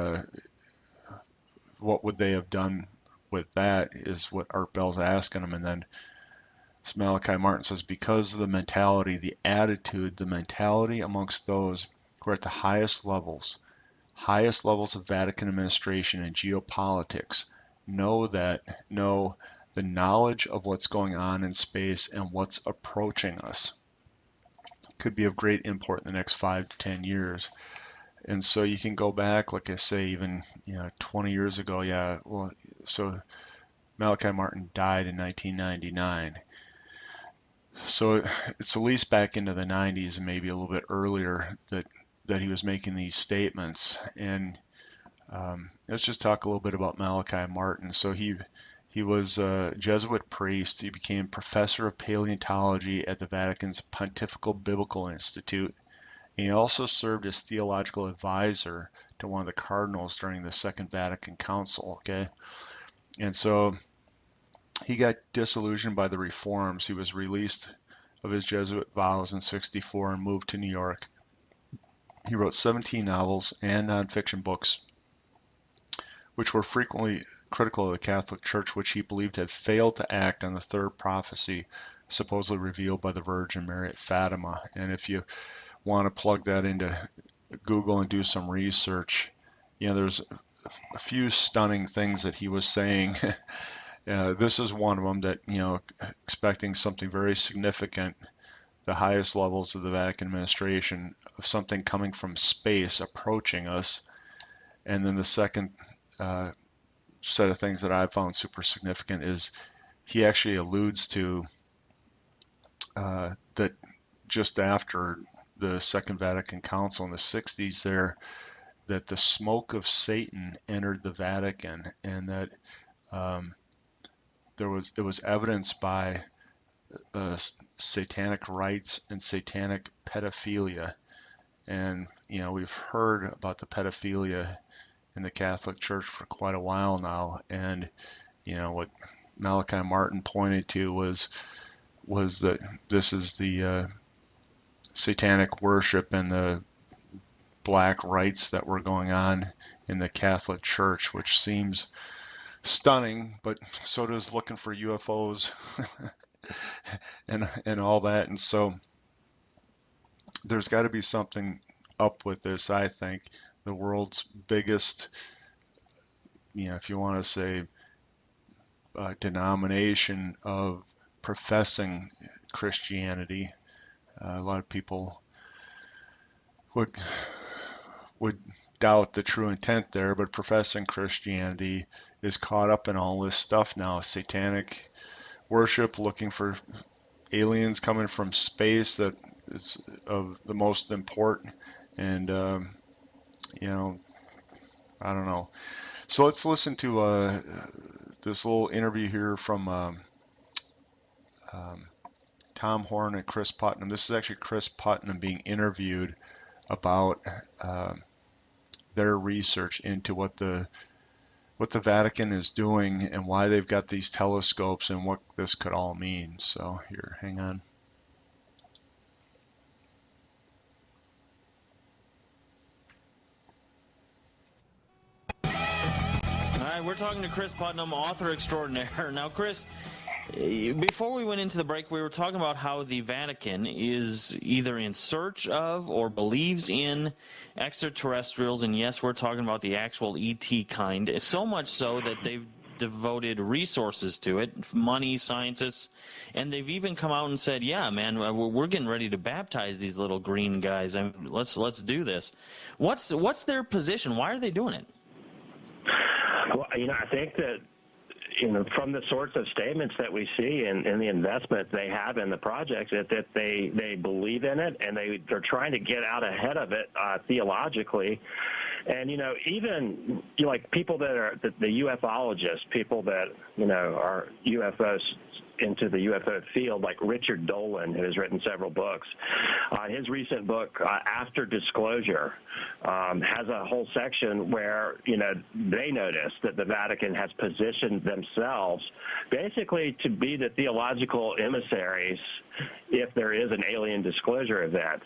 what would they have done with that is what Art Bell's asking him, and then Malachi Martin says, because of the mentality, the attitude, the mentality amongst those who are at the highest levels of Vatican administration and geopolitics, know the knowledge of what's going on in space and what's approaching us could be of great import in the next 5 to 10 years. And so you can go back, like I say, even 20 years ago. Yeah, well, so Malachi Martin died in 1999. So it's at least back into the 90s and maybe a little bit earlier that he was making these statements. And let's just talk a little bit about Malachi Martin. So he was a Jesuit priest. He became professor of paleontology at the Vatican's Pontifical Biblical Institute. And he also served as theological advisor to one of the cardinals during the Second Vatican Council. Okay, and so he got disillusioned by the reforms. He was released of his Jesuit vows in '64 and moved to New York. He wrote 17 novels and nonfiction books, which were frequently critical of the Catholic Church, which he believed had failed to act on the third prophecy supposedly revealed by the Virgin Mary at Fatima. And if you want to plug that into Google and do some research, there's a few stunning things that he was saying. This is one of them that, expecting something very significant, the highest levels of the Vatican administration, of something coming from space approaching us. And then the second set of things that I found super significant is he actually alludes to that just after the Second Vatican Council in the 60s there, that the smoke of Satan entered the Vatican, and that it was evidenced by satanic rites and satanic pedophilia. And we've heard about the pedophilia in the Catholic Church for quite a while now, and what Malachi Martin pointed to was that this is the satanic worship and the black rites that were going on in the Catholic Church, which seems stunning, but so does looking for UFOs and all that. And so there's got to be something up with this. I think the world's biggest, if you want to say, denomination of professing Christianity. A lot of people would doubt the true intent there, but professing Christianity is caught up in all this stuff now. Satanic worship, looking for aliens coming from space, that is of the most important. And I don't know. So let's listen to this little interview here from Tom Horn and Chris Putnam. This is actually Chris Putnam being interviewed about their research into what the Vatican is doing and why they've got these telescopes and what this could all mean. So here, hang on. All right, we're talking to Chris Putnam, author extraordinaire. Now, Chris, before we went into the break, we were talking about how the Vatican is either in search of or believes in extraterrestrials, and yes, we're talking about the actual ET kind, so much so that they've devoted resources to it, money, scientists, and they've even come out and said, yeah, man, we're getting ready to baptize these little green guys. Let's do this. What's their position? Why are they doing it? Well, I think that, from the sorts of statements that we see and the investment they have in the project, that they believe in it, and they're trying to get out ahead of it theologically And, even like people that are the ufologists, people that, are UFOs into the UFO field, like Richard Dolan, who has written several books. His recent book, After Disclosure, has a whole section where, they notice that the Vatican has positioned themselves basically to be the theological emissaries if there is an alien disclosure event.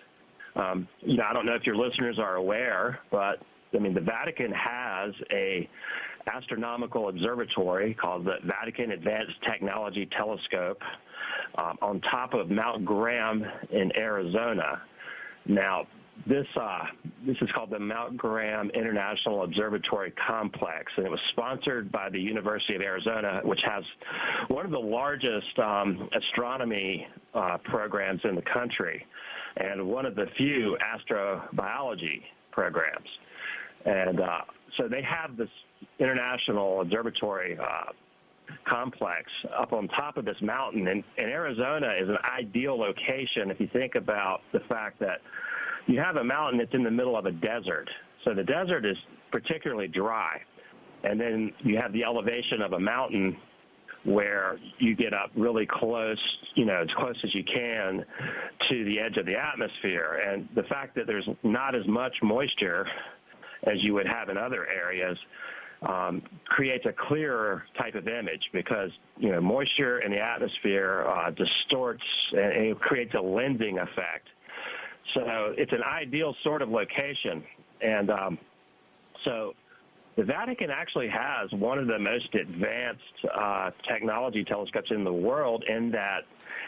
I don't know if your listeners are aware, but the Vatican has a astronomical observatory called the Vatican Advanced Technology Telescope on top of Mount Graham in Arizona. Now, this is called the Mount Graham International Observatory Complex, and it was sponsored by the University of Arizona, which has one of the largest astronomy programs in the country and one of the few astrobiology programs. And so they have this international observatory complex up on top of this mountain. And Arizona is an ideal location if you think about the fact that you have a mountain that's in the middle of a desert. So the desert is particularly dry. And then you have the elevation of a mountain where you get up really close, as close as you can to the edge of the atmosphere. And the fact that there's not as much moisture as you would have in other areas creates a clearer type of image because, moisture in the atmosphere distorts and it creates a lensing effect. So it's an ideal sort of location. And so the Vatican actually has one of the most advanced technology telescopes in the world in that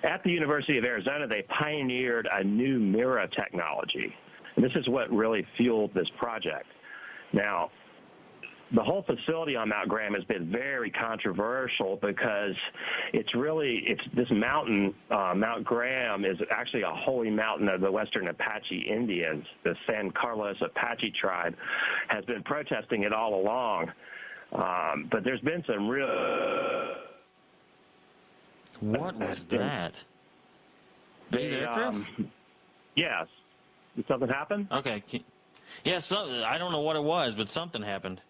at the University of Arizona, they pioneered a new mirror technology. And this is what really fueled this project. Now, the whole facility on Mount Graham has been very controversial because it's this mountain, Mount Graham, is actually a holy mountain of the Western Apache Indians. The San Carlos Apache tribe has been protesting it all along. But there's been some real... What was that? Are you there, Chris? Yes. Did something happen? Okay. Yeah, I don't know what it was, but something happened.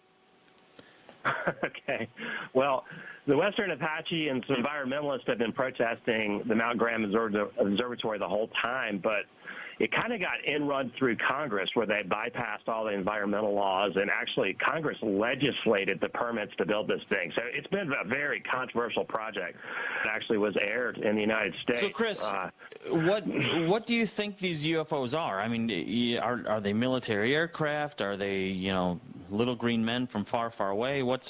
Okay. Well, the Western Apache and some environmentalists have been protesting the Mount Graham Observatory the whole time, but it kind of got run through Congress where they bypassed all the environmental laws, and actually Congress legislated the permits to build this thing. So it's been a very controversial project. It actually was aired in the United States. So, Chris, what do you think these UFOs are? I mean, are they military aircraft? Are they, little green men from far, far away? What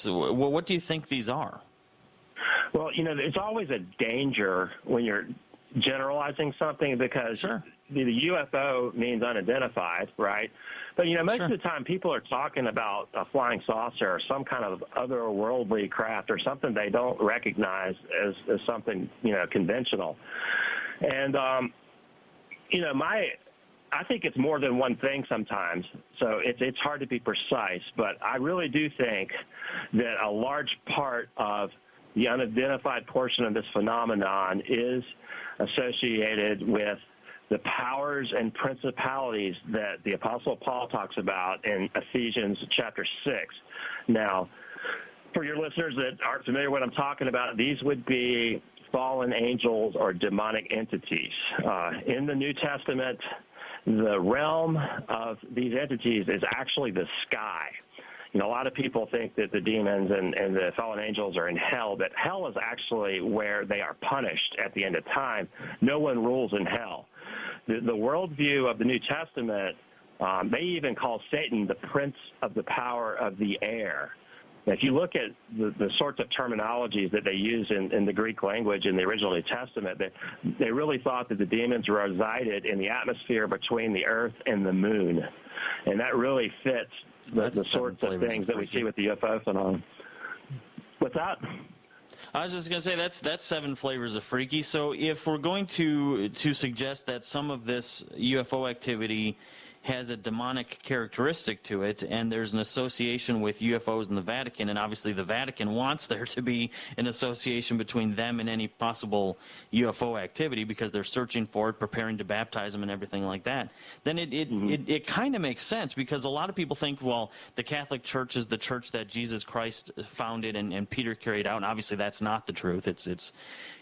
do you think these are? Well, there's always a danger when you're generalizing something because Sure. the UFO means unidentified, right? But, most Sure. of the time people are talking about a flying saucer or some kind of otherworldly craft or something they don't recognize as something, conventional. And, I think it's more than one thing sometimes, so it's hard to be precise, but I really do think that a large part of the unidentified portion of this phenomenon is associated with the powers and principalities that the Apostle Paul talks about in Ephesians chapter 6. Now, for your listeners that aren't familiar with what I'm talking about, these would be fallen angels or demonic entities. In the New Testament, the realm of these entities is actually the sky. A lot of people think that the demons and the fallen angels are in hell, but hell is actually where they are punished at the end of time. No one rules in hell. The worldview of the New Testament, they even call Satan the prince of the power of the air. Now, if you look at the sorts of terminologies that they use in the Greek language in the original New Testament, they really thought that the demons resided in the atmosphere between the earth and the moon. And that really fits the sorts of things that we see with the UFO phenomenon. What's that? I was just going to say that's 7 flavors of freaky. So if we're going to suggest that some of this UFO activity has a demonic characteristic to it, and there's an association with UFOs in the Vatican, and obviously the Vatican wants there to be an association between them and any possible UFO activity because they're searching for it, preparing to baptize them and everything like that, then it kind of makes sense, because a lot of people think, well, the Catholic Church is the church that Jesus Christ founded and Peter carried out, and obviously that's not the truth. It's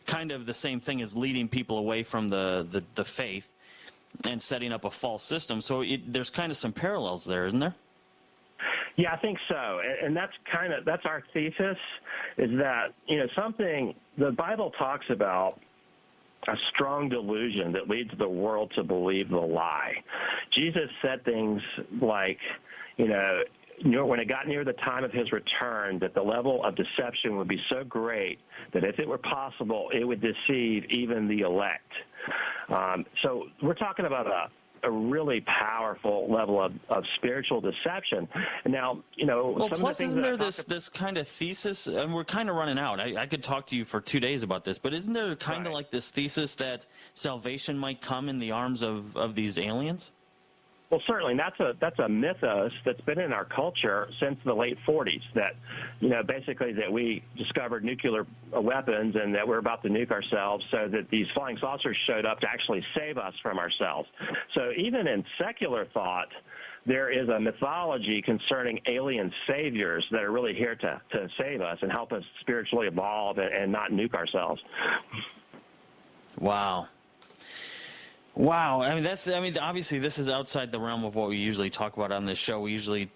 kind of the same thing as leading people away from the faith and setting up a false system. So there's kind of some parallels there, isn't there? Yeah, I think so. And that's our thesis, is that, something the Bible talks about, a strong delusion that leads the world to believe the lie. Jesus said things like, when it got near the time of his return, that the level of deception would be so great that if it were possible, it would deceive even the elect. So we're talking about a really powerful level of spiritual deception. Now, well, some plus of the things isn't there that this kind of thesis, and we're kind of running out. I could talk to you for 2 days about this, but isn't there kind of Right. like this thesis that salvation might come in the arms of these aliens? Well, certainly, that's a mythos that's been in our culture since the late 40s, that, basically that we discovered nuclear weapons and that we're about to nuke ourselves, so that these flying saucers showed up to actually save us from ourselves. So even in secular thought, there is a mythology concerning alien saviors that are really here to save us and help us spiritually evolve and not nuke ourselves. Wow. Wow, obviously this is outside the realm of what we usually talk about on this show. We usually,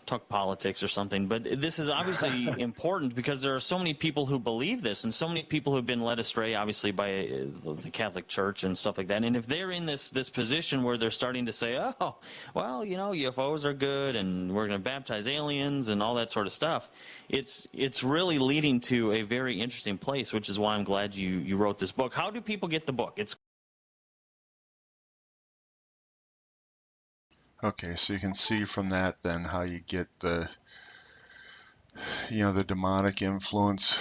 talk politics or something, but this is obviously important because there are so many people who believe this and so many people who've been led astray, obviously, by the Catholic Church and stuff like that. And if they're in this position where they're starting to say, oh, well, UFOs are good and we're going to baptize aliens and all that sort of stuff, it's really leading to a very interesting place, which is why I'm glad you wrote this book. How do people get the book? Okay, so you can see from that then how you get the demonic influence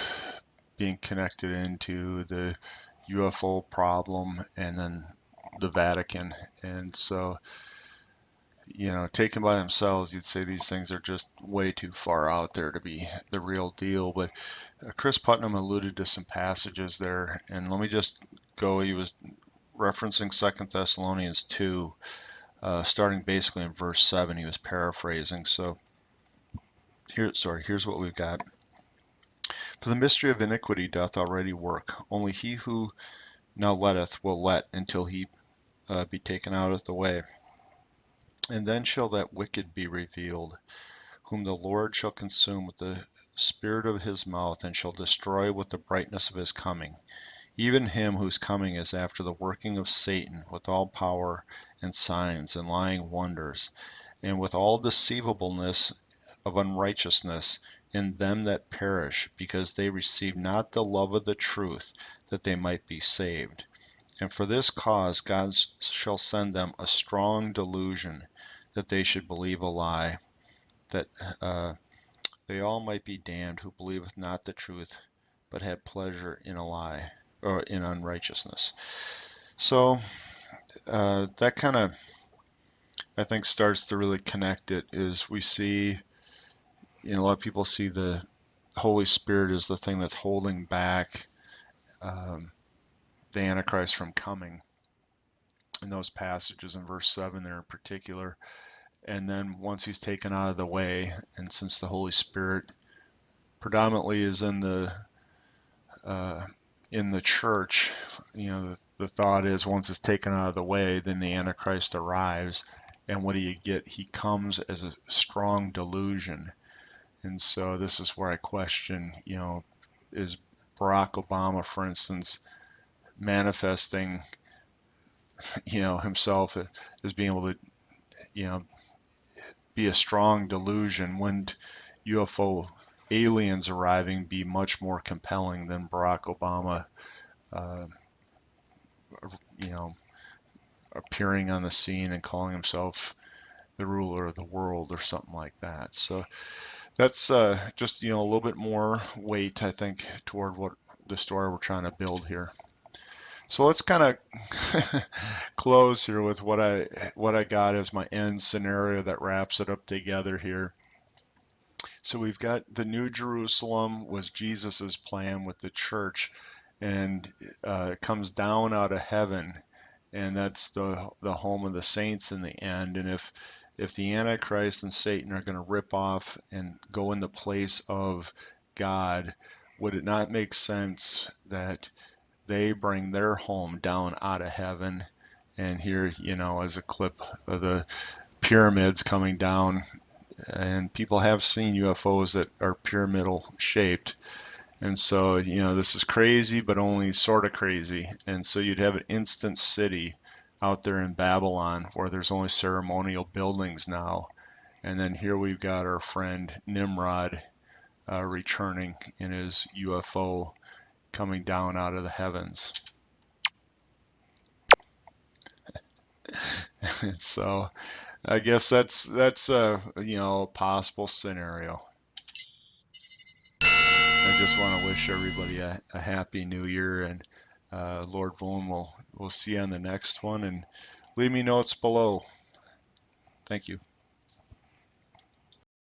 being connected into the UFO problem and then the Vatican. And so, taken by themselves, you'd say these things are just way too far out there to be the real deal. But Chris Putnam alluded to some passages there, and let me just go. He was referencing 2 Thessalonians 2, starting basically in verse 7. He was paraphrasing. So here's what we've got. For the mystery of iniquity doth already work. Only he who now letteth will let until he be taken out of the way. And then shall that wicked be revealed, whom the Lord shall consume with the spirit of his mouth, and shall destroy with the brightness of his coming. Even him whose coming is after the working of Satan, with all power and signs and lying wonders, and with all deceivableness of unrighteousness in them that perish, because they receive not the love of the truth, that they might be saved. And for this cause God shall send them a strong delusion, that they should believe a lie, that they all might be damned who believeth not the truth, but have pleasure in a lie, or in unrighteousness. So that kind of, I think, starts to really connect it. Is we see, a lot of people see the Holy Spirit as the thing that's holding back the Antichrist from coming, in those passages in verse 7 there in particular. And then once he's taken out of the way, and since the Holy Spirit predominantly is in the church, the thought is once it's taken out of the way, then the Antichrist arrives, and what do you get? He comes as a strong delusion. And so this is where I question, is Barack Obama, for instance, manifesting, himself as being able to, be a strong delusion? Wouldn't UFO aliens arriving be much more compelling than Barack Obama, you know, appearing on the scene and calling himself the ruler of the world or something like that? So that's just, a little bit more weight, I think, toward what the story we're trying to build here. So let's kind of close here with what I got as my end scenario that wraps it up together here. So we've got the New Jerusalem was Jesus's plan with the church, and it comes down out of heaven, and that's the home of the saints in the end. And if the Antichrist and Satan are going to rip off and go in the place of God, would it not make sense that they bring their home down out of heaven? And here, as a clip of the pyramids coming down, and people have seen UFOs that are pyramidal shaped. And so, this is crazy, but only sort of crazy. And so you'd have an instant city out there in Babylon where there's only ceremonial buildings now. And then here we've got our friend Nimrod returning in his UFO coming down out of the heavens. And so I guess that's a possible scenario. I just want to wish everybody a happy new year, and Lord willing, we'll see you on the next one, and leave me notes below. Thank you.